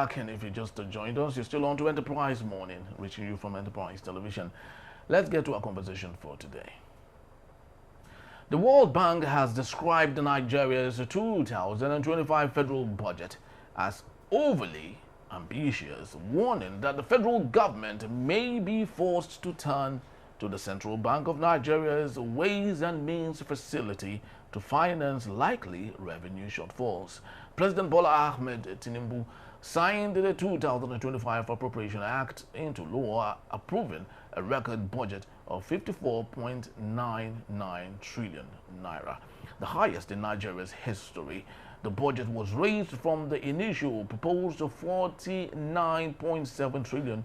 back, and if you just joined us, you're still on to Enterprise Morning, reaching you from Enterprise Television. Let's get to our conversation for today. The World Bank has described Nigeria's 2025 federal budget as overly ambitious, warning that the federal government may be forced to turn to the Central Bank of Nigeria's Ways and Means facility to finance likely revenue shortfalls. President Bola Ahmed Tinubu signed the 2025 Appropriation Act into law, approving a record budget of 54.99 trillion naira, the highest in Nigeria's history. The budget was raised from the initial proposed 49.7 trillion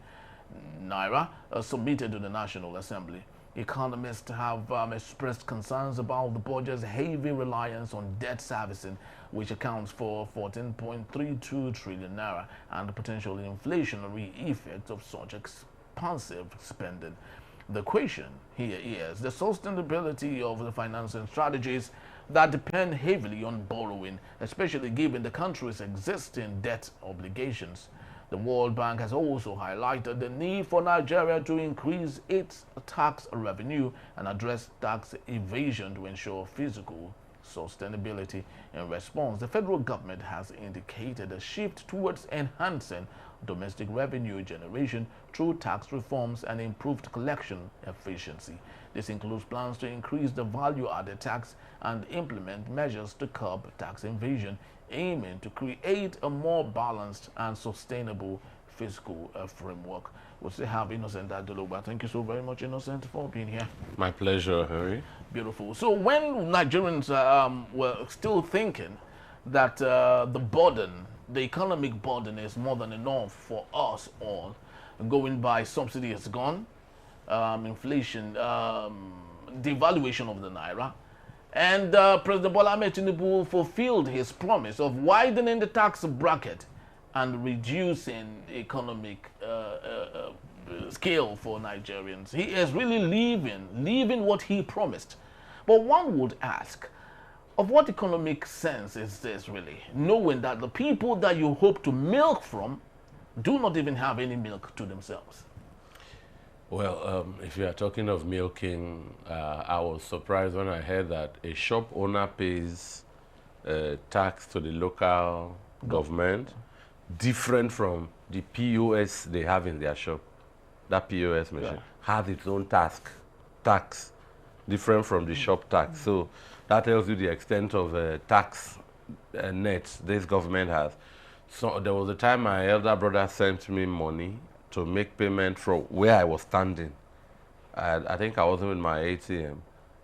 naira submitted to the National Assembly. Economists have expressed concerns about the budget's heavy reliance on debt servicing, which accounts for 14.32 trillion naira, and the potential inflationary effects of such expansive spending. The question here is the sustainability of the financing strategies that depend heavily on borrowing, especially given the country's existing debt obligations. The World Bank has also highlighted the need for Nigeria to increase its tax revenue and address tax evasion to ensure fiscal sustainability. In response, the federal government has indicated a shift towards enhancing domestic revenue generation through tax reforms and improved collection efficiency. This includes plans to increase the value-added tax and implement measures to curb tax evasion, aiming to create a more balanced and sustainable fiscal framework. We'll still have Innocent Adeloba. Thank you so very much, Innocent, for being here. My pleasure, Harry. Beautiful. So when Nigerians were still thinking that the economic burden is more than enough for us all, going by subsidy is gone, inflation, devaluation of the naira, and President Bola Ahmed Tinubu fulfilled his promise of widening the tax bracket and reducing economic scale for Nigerians. He is really leaving what he promised. But one would ask, of what economic sense is this really, knowing that the people that you hope to milk from do not even have any milk to themselves? Well, if you are talking of milking, I was surprised when I heard that a shop owner pays tax to the local government different from the POS they have in their shop. That POS machine has its own tax, different from the shop tax. So that tells you the extent of tax net this government has. So there was a time my elder brother sent me money to make payment from where I was standing. I think I wasn't with my ATM.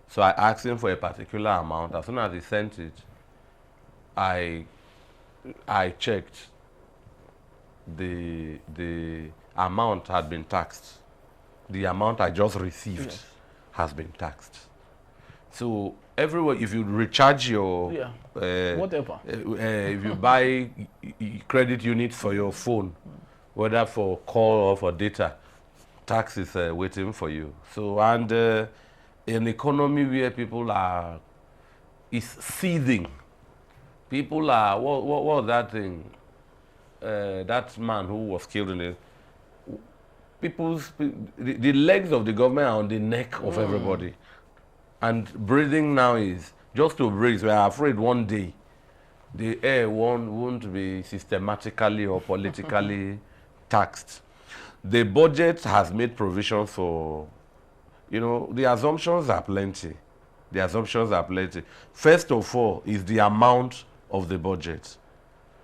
So I asked him for a particular amount. As soon as he sent it, I checked. The amount had been taxed. The amount I just received has been taxed. So everywhere, if you recharge your whatever, if you buy credit units for your phone, whether for call or for data, tax is waiting for you. So, and an economy where people is seething. People are, what was that thing? That man who was killed in it. The legs of the government are on the neck of everybody. And breathing now is, just to breathe, we are afraid one day the air won't be systematically or politically taxed. The budget has made provision for, the assumptions are plenty. First of all is the amount of the budget.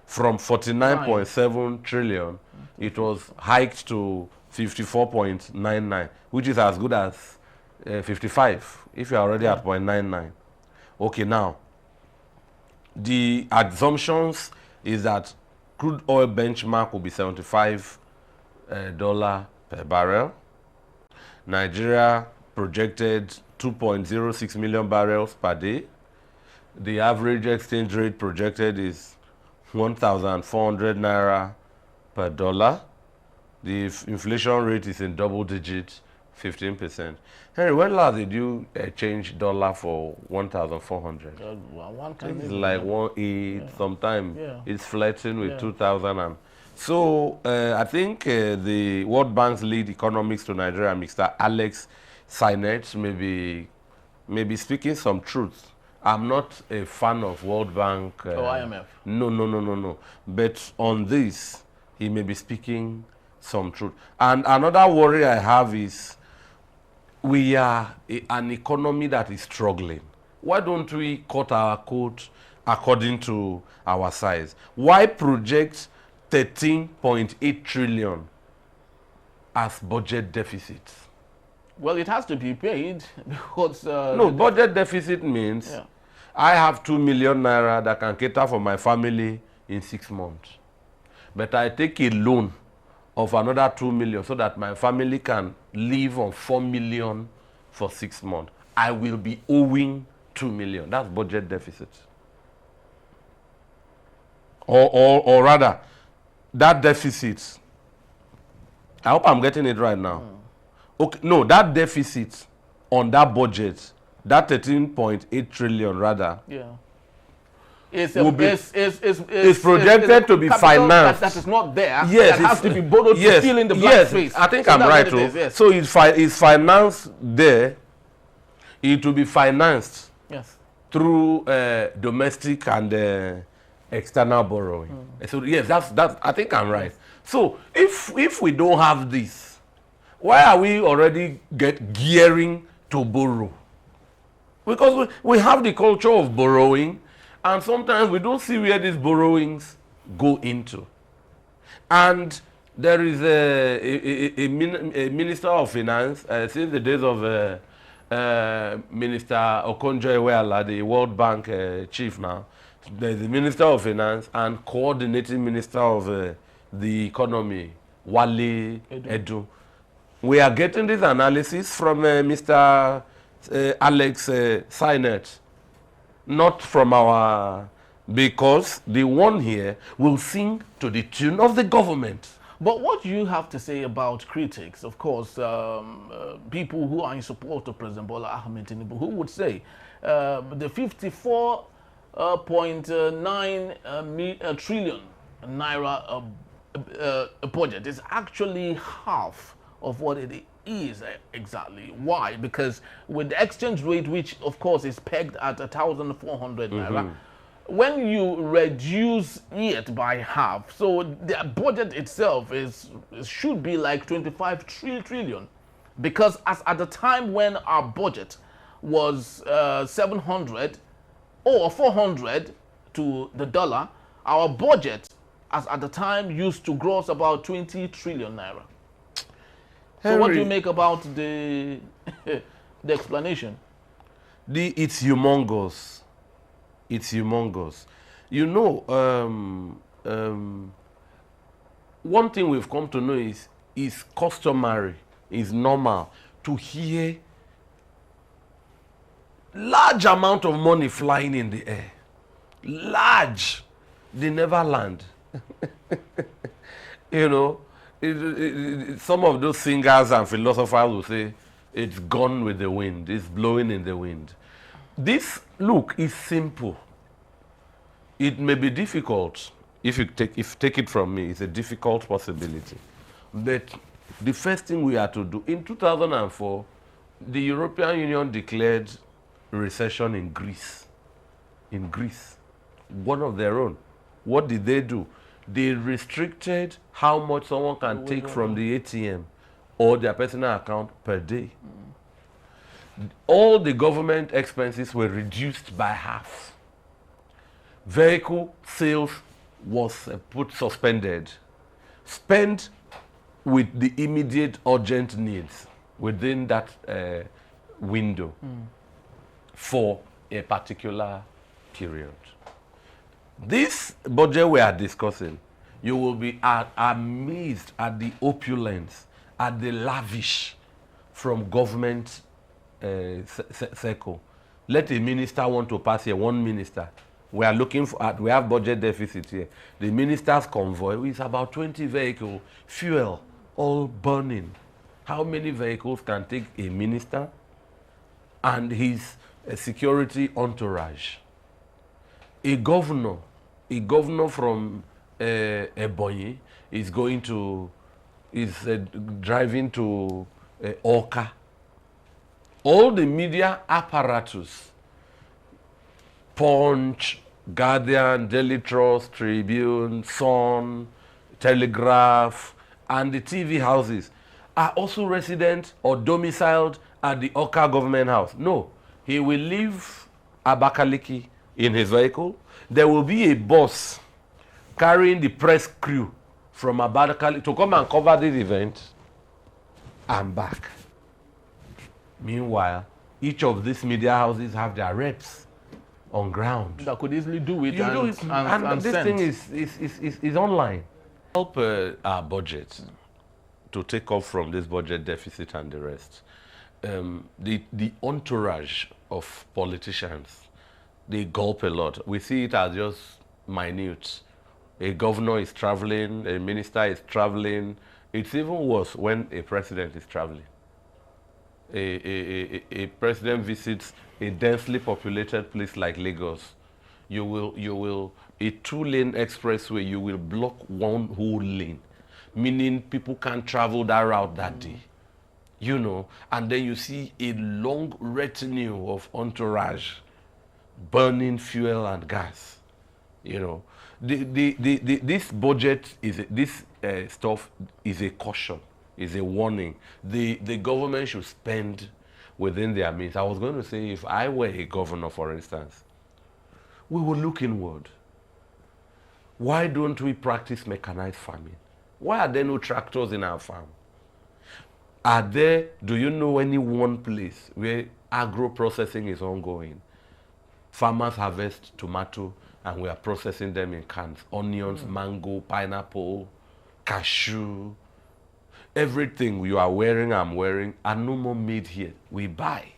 From 49.7 trillion, it was hiked to 54.99, which is as good as 55, if you're already at 0.99. Okay, now, the assumptions is that crude oil benchmark will be $75 per barrel. Nigeria projected 2.06 million barrels per day. The average exchange rate projected is 1,400 naira per dollar. The inflation rate is in double digits, 15%. Henry, when last did you change dollar for 1,400? It's like 1.8 sometime. It's flirting with 2,000. So I think the World Bank's lead economist to Nigeria, Mr. Alex Sinet, may be speaking some truth. I'm not a fan of World Bank. IMF. No. But on this, he may be speaking some truth. And another worry I have is we are an economy that is struggling. Why don't we cut our coat according to our size? Why project 13.8 trillion as budget deficit? Well, it has to be paid because... no, budget deficit means I have 2 million naira that can cater for my family in 6 months. But I take a loan of another 2 million so that my family can live on 4 million for 6 months. I will be owing 2 million. That's budget deficit. Or rather, that deficit, I hope I'm getting it right now. Okay, no, that deficit on that budget, that 13.8 trillion rather, is projected to be financed. That is not there. Yes, that has to be borrowed to fill in the blank space. I think I'm right too. Yes. So it's financed there. It will be financed through domestic and external borrowing. So yes, that's I think I'm right. So if we don't have this, why are we already gearing to borrow? Because we have the culture of borrowing, and sometimes we don't see where these borrowings go into. And there is a minister of finance since the days of Minister Okonjo-Iweala, the World Bank chief now. There's the Minister of Finance and coordinating Minister of the Economy, Wale Edu. We are getting this analysis from Mr. Alex Sinet, not from our, because the one here will sing to the tune of the government. But what you have to say about critics, of course, people who are in support of President Bola Ahmed Tinubu, who would say the 54.9 trillion naira budget is actually half of what it is exactly. Why? Because with the exchange rate, which of course is pegged at 1,400 naira, when you reduce it by half, so the budget itself should be like 25 trillion, because as at the time when our budget was 700 or 400 to the dollar, our budget as at the time used to gross about 20 trillion naira. So what do you make about the the explanation? It's humongous. It's humongous. You know, one thing we've come to know is customary, is normal to hear large amount of money flying in the air. Large. They never land. You know, some of those singers and philosophers will say, it's gone with the wind, it's blowing in the wind. This, look, is simple. It may be difficult. If you take it from me, it's a difficult possibility. But the first thing we have to do, in 2004, the European Union declared recession in Greece. In Greece, one of their own. What did they do? They restricted how much someone can take from the ATM or their personal account per day. All the government expenses were reduced by half. Vehicle sales was suspended. Spent with the immediate urgent needs within that window for a particular period. This budget we are discussing, you will be amazed at the opulence, at the lavish from government circle. Let a minister want to pass here, one minister. We are looking we have budget deficit here. The minister's convoy is about 20 vehicles, fuel, all burning. How many vehicles can take a minister and his security entourage? A governor from Ebonyi, is going to, is driving to Oka. All the media apparatus, Punch, Guardian, Daily Trust, Tribune, Sun, Telegraph, and the TV houses are also resident or domiciled at the Oka government house. No, he will leave Abakaliki in his vehicle. There will be a bus carrying the press crew from Abakaliki to come and cover this event and back. Meanwhile, each of these media houses have their reps on ground. That could easily do it. You do it, and this send. thing is online. Help our budget to take off from this budget deficit and the rest. The entourage of politicians, they gulp a lot. We see it as just minute. A governor is traveling, a minister is traveling. It's even worse when a president is traveling. A president visits a densely populated place like Lagos. You will a 2-lane expressway, you will block one whole lane, meaning people can't travel that route that day. You know, and then you see a long retinue of entourage burning fuel and gas. You know, this budget is this stuff is a caution, is a warning. The government should spend within their means. I was going to say, if I were a governor, for instance, we would look inward. Why don't we practice mechanized farming? Why are there no tractors in our farm? Are there, do you know any one place where agro-processing is ongoing? Farmers harvest tomato and we are processing them in cans. Onions, mango, pineapple, cashew. Everything you are wearing, I'm wearing, are no more made here. We buy.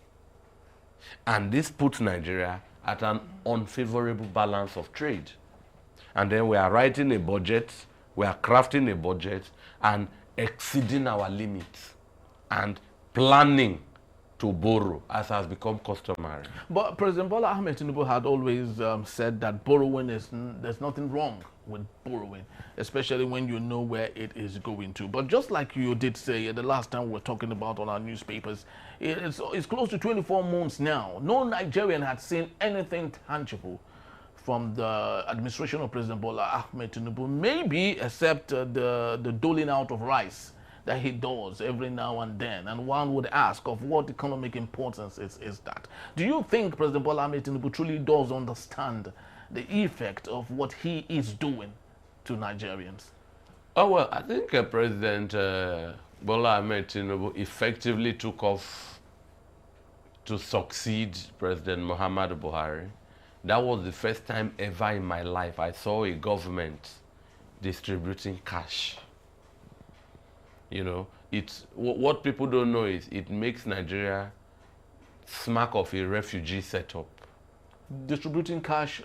And this puts Nigeria at an unfavorable balance of trade. And then we are writing a budget, we are crafting a budget and exceeding our limits and planning to borrow, as has become customary. But President Bola Ahmed Tinubu had always said that borrowing there's nothing wrong with borrowing, especially when you know where it is going to. But just like you did say the last time we were talking about on our newspapers, it's close to 24 months now. No Nigerian had seen anything tangible from the administration of President Bola Ahmed Tinubu, maybe except the doling out of rice that he does every now and then. And one would ask, of what economic importance is that? Do you think President Bola Ahmed Tinubu truly does understand the effect of what he is doing to Nigerians? Oh, well, I think President Bola Ahmed Tinubu effectively took off to succeed President Muhammadu Buhari. That was the first time ever in my life I saw a government distributing cash. You know, it's what people don't know is it makes Nigeria smack of a refugee setup. Distributing cash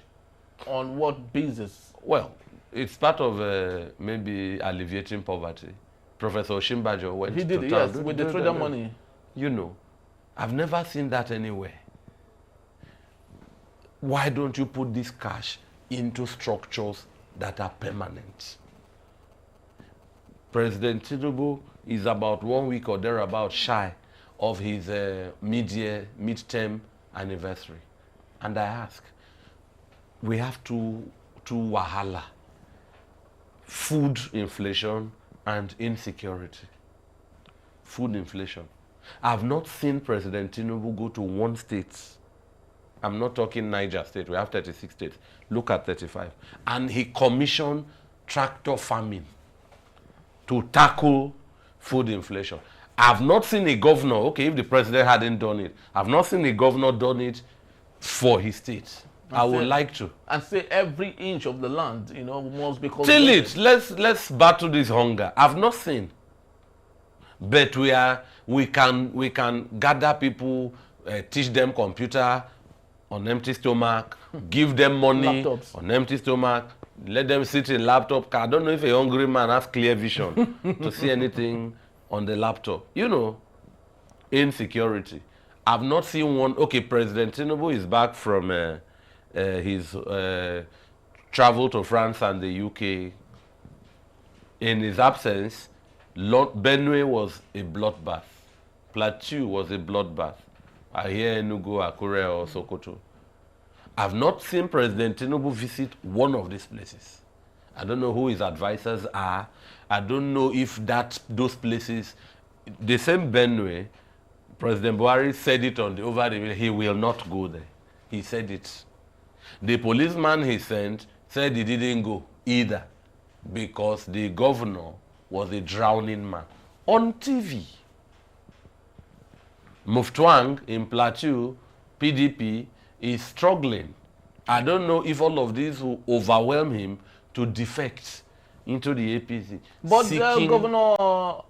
on what basis? Well, it's part of maybe alleviating poverty. Professor Oshimbajo went He did, to yes, town. with the trader money. You know, I've never seen that anywhere. Why don't you put this cash into structures that are permanent? President Tinubu is about 1 week or thereabout shy of his mid-term anniversary. And I ask, we have two wahala: food inflation and insecurity. Food inflation. I've not seen President Tinubu go to one state. I'm not talking Niger State. We have 36 states. Look at 35. And he commissioned tractor farming to tackle food inflation. I've not seen a governor, okay, if the president hadn't done it, I've not seen a governor done it for his state. I would like to. And say every inch of the land, you know, must be cultivated. Till it. Let's battle this hunger. I've not seen. But we can gather people, teach them computer on empty stomach, give them money Laptops. on empty stomach, let them sit in laptop. I don't know if a hungry man has clear vision to see anything on the laptop. You know, insecurity. I've not seen one. Okay, President Tinubu is back from his travel to France and the UK In his absence, Benue was a bloodbath. Plateau was a bloodbath. I hear Enugu, Akure, or Sokoto. I've not seen President Tinubu visit one of these places. I don't know who his advisors are. I don't know if those places, the same Benue, President Buhari said it on the over, he will not go there. He said it. The policeman he sent said he didn't go either because the governor was a drowning man on TV. Muftwang in Plateau, PDP, is struggling. I don't know if all of these will overwhelm him to defect into the APC. But Governor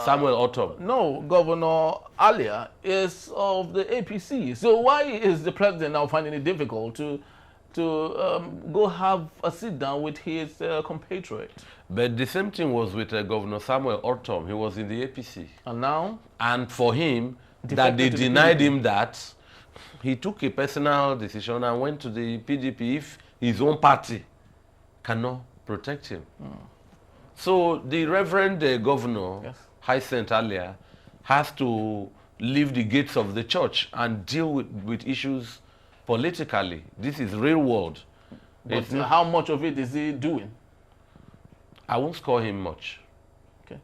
Samuel Ortom. No, Governor Alia is of the APC. So why is the president now finding it difficult to go have a sit down with his compatriot? But the same thing was with Governor Samuel Ortom. He was in the APC. And now? And for him, that they denied him that, he took a personal decision and went to the PDP if his own party cannot protect him. So the Reverend Governor, yes, Hyacinth Alia, has to leave the gates of the church and deal with issues politically. This is real world. But how much of it is he doing? I won't score him much. Okay.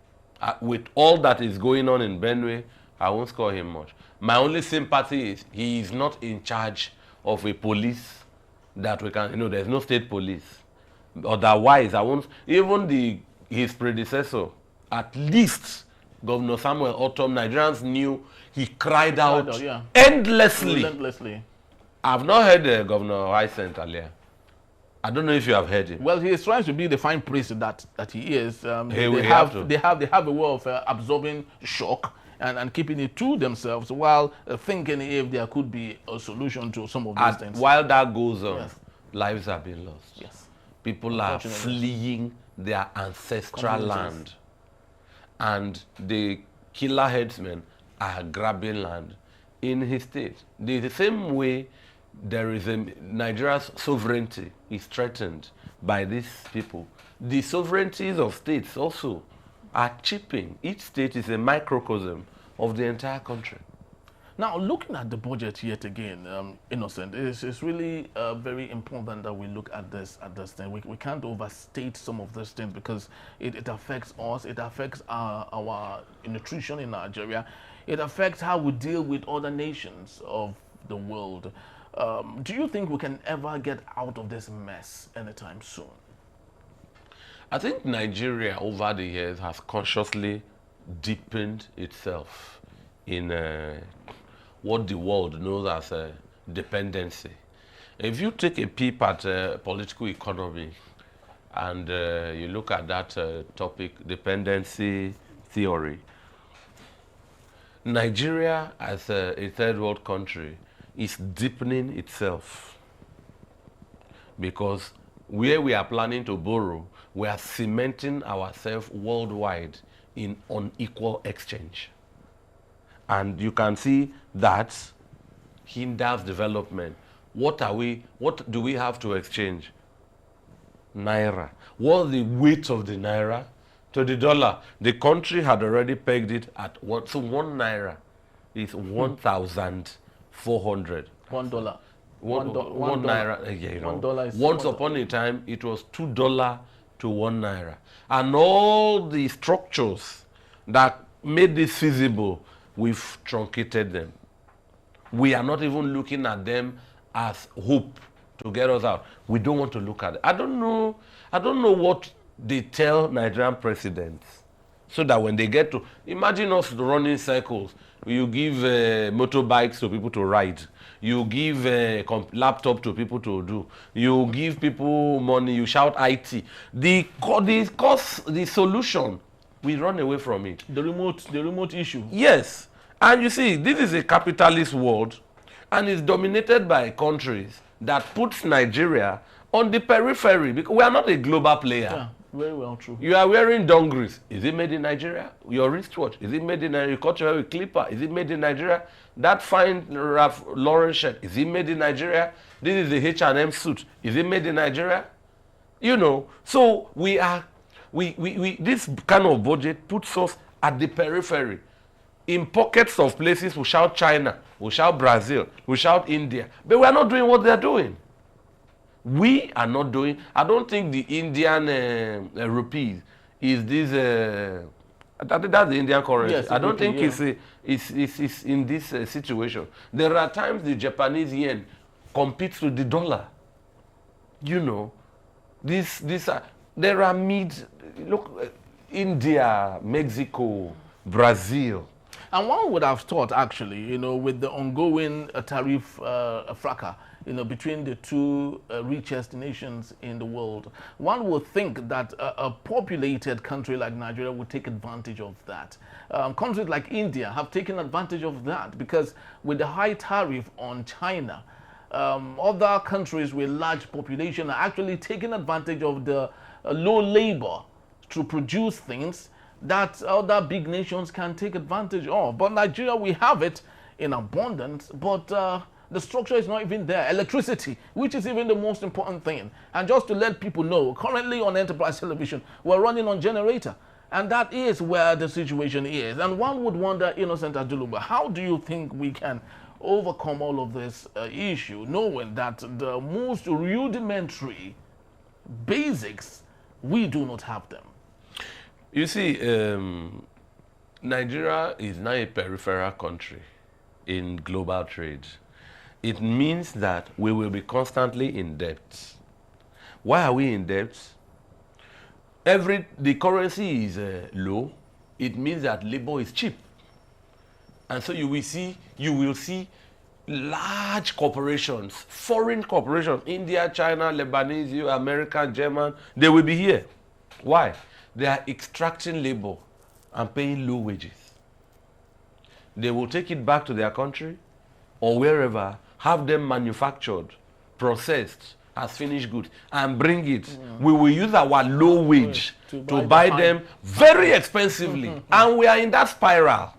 With all that is going on in Benue, I won't score him much. My only sympathy is he is not in charge of a police that we can, there's no state police. Otherwise, I won't, even his predecessor, at least Governor Samuel Ortom, Nigerians knew he cried out yeah, endlessly. Relentlessly. I've not heard Governor Hyacinth Alia. I don't know if you have heard him. Well, he is trying to be the fine priest that he is. They have a way of absorbing shock and keeping it to themselves while thinking if there could be a solution to some of these things. While that goes on, yes, lives are being lost. Yes. People are fleeing their ancestral land. And the killer headsmen are grabbing land in his state. The same way there is Nigeria's sovereignty is threatened by these people. The sovereignties of states also are chipping. Each state is a microcosm of the entire country. Now, looking at the budget yet again, Innocent, it's really very important that we look at this thing. We can't overstate some of these things because it affects us, it affects our nutrition in Nigeria, it affects how we deal with other nations of the world. Do you think we can ever get out of this mess anytime soon? I think Nigeria over the years has consciously deepened itself in what the world knows as dependency. If you take a peep at political economy and you look at that topic, dependency theory, Nigeria as a third world country is deepening itself because where we are planning to borrow, we are cementing ourselves worldwide in unequal exchange. And you can see that hinders development. What do we have to exchange? Naira. What's the weight of the Naira to the dollar? The country had already pegged it at one. So 1 Naira is 1,400. $1. One Naira. $1 is once upon a time, it was $2 to 1 Naira. And all the structures that made this feasible, we've truncated them. We are not even looking at them as hope to get us out. We don't want to look at it. I don't know what they tell Nigerian presidents so that when they get to, imagine us running circles. You give motorbikes to people to ride. You give laptop to people to do. You give people money. You shout IT. The solution, we run away from it. The remote issue. Yes. And you see, this is a capitalist world and it's dominated by countries that puts Nigeria on the periphery because we are not a global player. Yeah, very well true. You are wearing dungarees. Is it made in Nigeria? Your wristwatch, is it made in Nigeria? You cut your hair with clipper. Is it made in Nigeria? That fine Ralph Lauren shirt, is it made in Nigeria? This is the H&M suit. Is it made in Nigeria? So we are This kind of budget puts us at the periphery. In pockets of places, we shout China, we shout Brazil, we shout India, but we are not doing what they are doing. We are not doing. I don't think the Indian rupees is this. That's the Indian currency. Yes, I don't rupee, think it's in this situation. There are times the Japanese yen competes with the dollar. You know, there are India, Mexico, Brazil. And one would have thought, actually, with the ongoing tariff fracas, between the two richest nations in the world, one would think that a populated country like Nigeria would take advantage of that. Countries like India have taken advantage of that because with the high tariff on China, other countries with large population are actually taking advantage of the low labor to produce things that other big nations can take advantage of. But Nigeria, we have it in abundance, but the structure is not even there. Electricity, which is even the most important thing. And just to let people know, currently on Enterprise Television, we're running on generator. And that is where the situation is. And one would wonder, Innocent Ajuluba, how do you think we can overcome all of this issue, knowing that the most rudimentary basics, we do not have them? You see, Nigeria is now a peripheral country in global trade. It means that we will be constantly in debt. Why are we in debt? The currency is low. It means that labor is cheap. And so you will see large corporations, foreign corporations, India, China, Lebanese, American, German, they will be here. Why? They are extracting labor and paying low wages. They will take it back to their country or wherever, have them manufactured, processed as finished goods, and bring it. We will use our low wage to buy them very expensively. And we are in that spiral.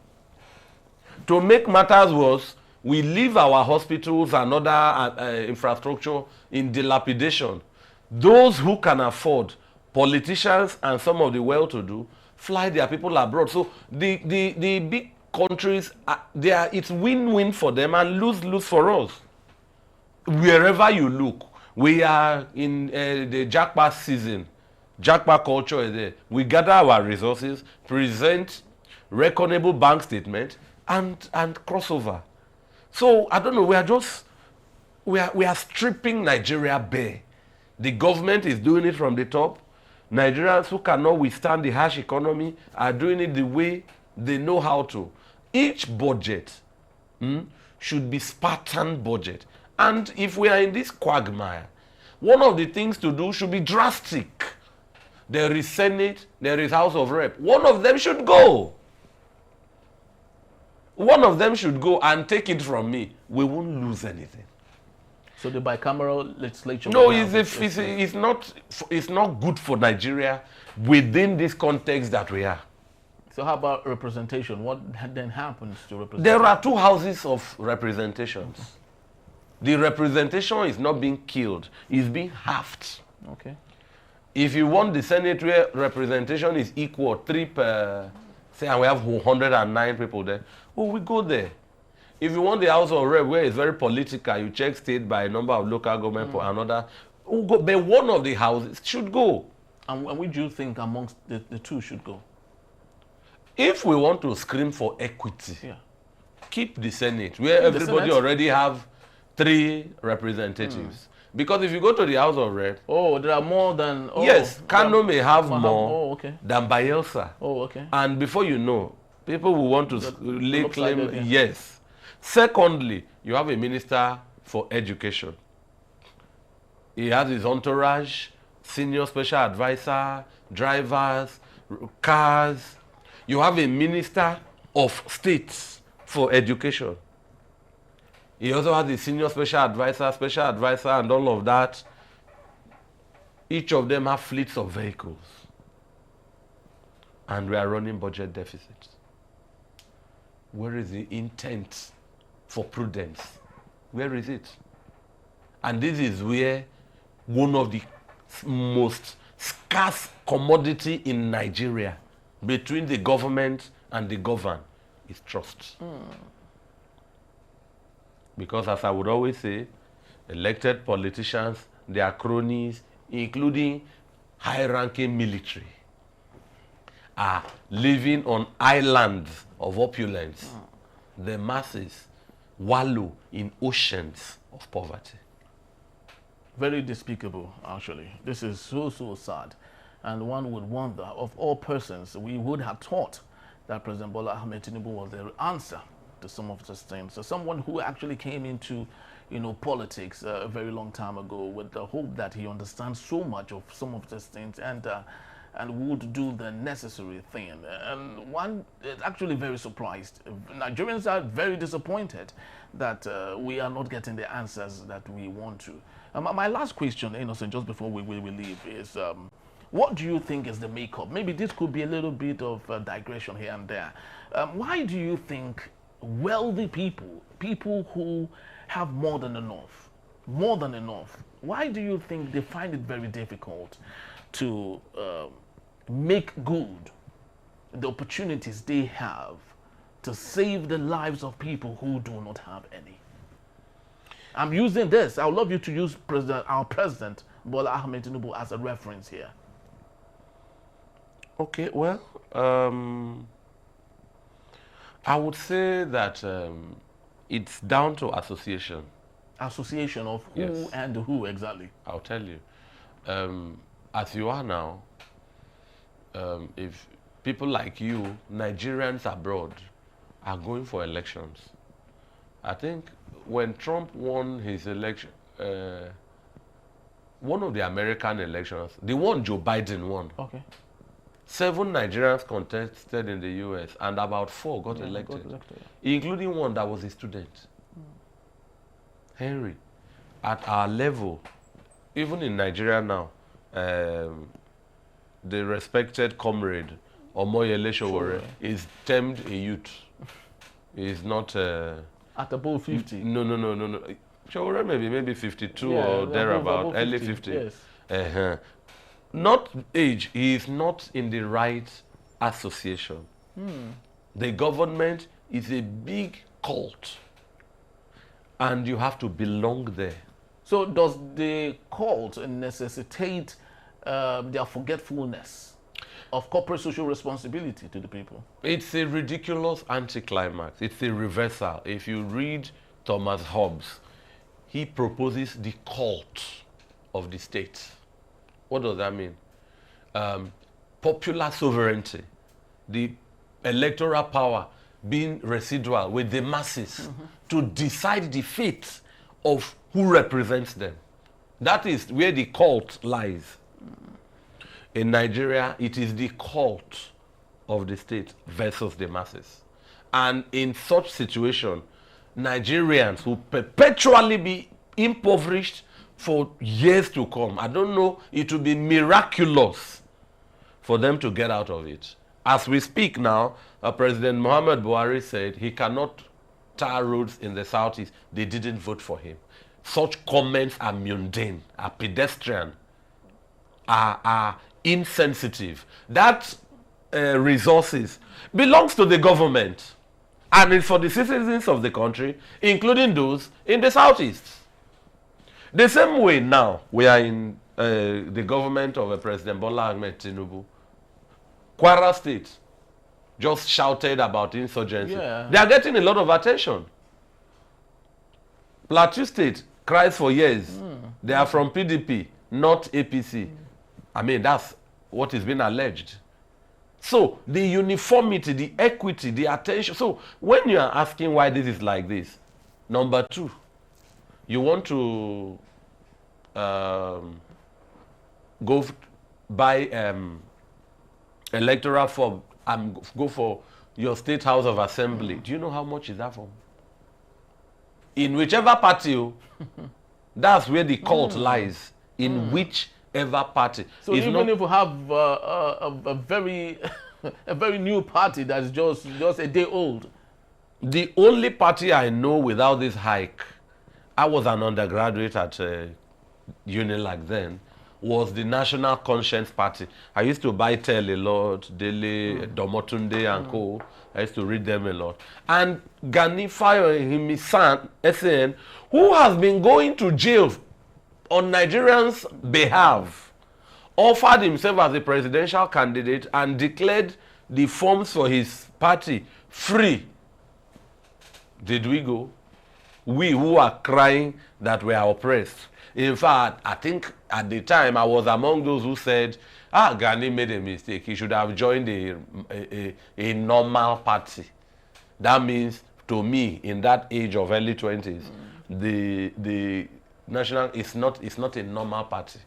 To make matters worse, we leave our hospitals and other infrastructure in dilapidation. Those who can afford, politicians and some of the well-to-do, fly their people abroad. So the big countries, it's win-win for them and lose-lose for us. Wherever you look, we are in the jackpot season. Jackpot culture is there. We gather our resources, present reckonable bank statement, and crossover. So I don't know. We are stripping Nigeria bare. The government is doing it from the top. Nigerians who cannot withstand the harsh economy are doing it the way they know how to. Each budget should be Spartan budget. And if we are in this quagmire, one of the things to do should be drastic. There is Senate, there is House of Rep. One of them should go. One of them should go, and take it from me, we won't lose anything. So the bicameral legislature... No, it's not good for Nigeria within this context that we are. So how about representation? What then happens to representation? There are two houses of representations. The representation is not being killed, it's being halved. Okay. If you want the Senate where representation is equal, 3 per, say, and we have 109 people there, we go there. If you want the House of Rep where it's very political, you check state by number of local government for another, we'll go, but one of the houses should go. And which do you think amongst the two should go? If we want to scream for equity, keep the Senate, where everybody already have 3 representatives. Because if you go to the House of Rep... Oh, there are more than... Oh, yes, Kano may have more than Bayelsa. Oh, okay. And before you know, people will want to lay claim... Like yes. Secondly, you have a minister for education. He has his entourage, senior special advisor, drivers, cars. You have a minister of states for education. He also has the senior special advisor, and all of that. Each of them have fleets of vehicles. And we are running budget deficits. Where is the intent for prudence? Where is it? And this is where one of the most scarce commodity in Nigeria between the government and the governed is trust. Because as I would always say, elected politicians, their cronies, including high-ranking military, are living on islands of opulence. The masses wallow in oceans of poverty. Very despicable, actually. This is so, so sad. And one would wonder, of all persons, we would have thought that President Bola Ahmed Tinubu was the answer to some of these things. So someone who actually came into, politics a very long time ago with the hope that he understands so much of some of these things and would do the necessary thing. And one is actually very surprised. Nigerians are very disappointed that we are not getting the answers that we want to. My last question, Innocent, just before we leave, is what do you think is the makeup? Maybe this could be a little bit of a digression here and there. Why do you think wealthy people who have more than enough, why do you think they find it very difficult to make good the opportunities they have to save the lives of people who do not have any? I'm using this. I would love you to use our president, Bola Ahmed Tinubu, as a reference here. Okay, well, I would say that it's down to association. Association of who Yes. and who exactly? I'll tell you. As you are now, if people like you, Nigerians abroad, are going for elections, I think when Trump won his election, one of the American elections, the one Joe Biden won, Okay. 7 Nigerians contested in the US and about 4 got elected, including one that was a student. Henry, at our level, even in Nigeria now, the respected comrade Omoyele Sowore is termed a youth. He's not... At above 50. No. Sowore maybe 52 Yeah, or above thereabout, early 50, 50. yes. Not age, he is not in the right association. The government is a big cult and you have to belong there. So does the cult necessitate their forgetfulness of corporate social responsibility to the people? It's a ridiculous anticlimax. It's a reversal. If you read Thomas Hobbes, he proposes the cult of the state. What does that mean? Popular sovereignty, the electoral power being residual with the masses to decide the fate of who represents them. That is where the cult lies. In Nigeria, it is the cult of the state versus the masses. And in such situation, Nigerians will perpetually be impoverished for years to come. I don't know, it will be miraculous for them to get out of it. As we speak now, President Muhammad Buhari said he cannot tar roads in the southeast. They didn't vote for him. Such comments are mundane, are pedestrian, are insensitive. That resources belongs to the government and it's for the citizens of the country, including those in the southeast. The same way now, we are in the government of President Bola Ahmed Tinubu. Kwara State just shouted about insurgency. Yeah. They are getting a lot of attention. Plateau State cries for years. They are from PDP, not APC. I mean, that's what is being alleged. So, the uniformity, the equity, the attention. So, when you are asking why this is like this, number 2, you want to go buy electoral form and go for your state house of assembly. Do you know how much is that for? In whichever party, that's where the cult lies. In whichever party. So it's even if we have a very a very new party that's just a day old. The only party I know without this hike, I was an undergraduate at UNILAG then, was the National Conscience Party. I used to buy Tell a lot, Daily, Domotunde and co. I used to read them a lot. And Gani Fayohimi SAN, who has been going to jail on Nigerians' behalf, offered himself as a presidential candidate and declared the forms for his party free. Did we go? We who are crying that we are oppressed. In fact, I think at the time I was among those who said, Gani made a mistake. He should have joined a normal party. That means, to me, in that age of early 20s, the national is not a normal party.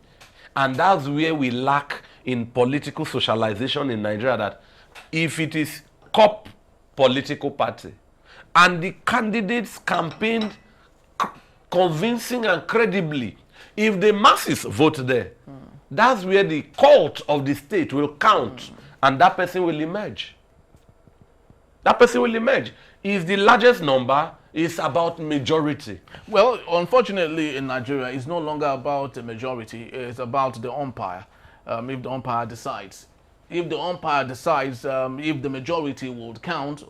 And that's where we lack in political socialization in Nigeria, that if it is COP political party and the candidates campaigned convincing and credibly, if the masses vote there, that's where the cult of the state will count, and that person will emerge. That person will emerge. If the largest number is about majority. Well, unfortunately in Nigeria, it's no longer about the majority, it's about the umpire. If the umpire decides. If the umpire decides if the majority would count,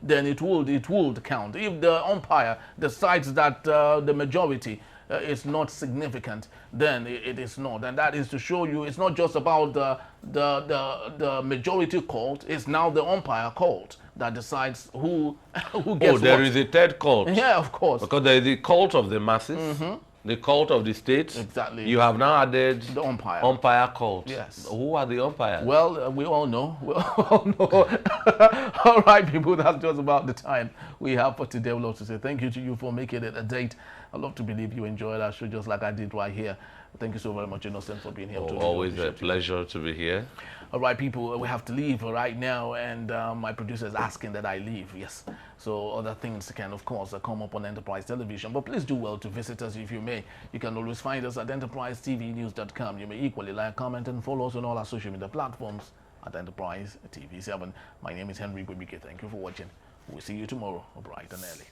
then it would count. If the umpire decides that the majority is not significant, then it is not. And that is to show you it's not just about the majority cult, it's now the umpire cult that decides who gets there what. is a third cult. Yeah, of course. Because there is the cult of the masses, the cult of the state. Exactly. You have now added The umpire. Umpire cult. Yes. Who are the umpires? Well, we all know. We all know. All right, people, that's just about the time we have for today. We'd love to say thank you to you for making it a date. I'd love to believe you enjoyed our show just like I did right here. Thank you so very much, Innocent, for being here. Always a pleasure to be here. All right, people, we have to leave right now, and my producer is asking that I leave. Yes. So other things can, of course, come up on Enterprise Television. But please do well to visit us if you may. You can always find us at enterprisetvnews.com. You may equally like, comment, and follow us on all our social media platforms at Enterprise TV 7. My name is Henry Gwebike. Thank you for watching. We'll see you tomorrow, bright and early.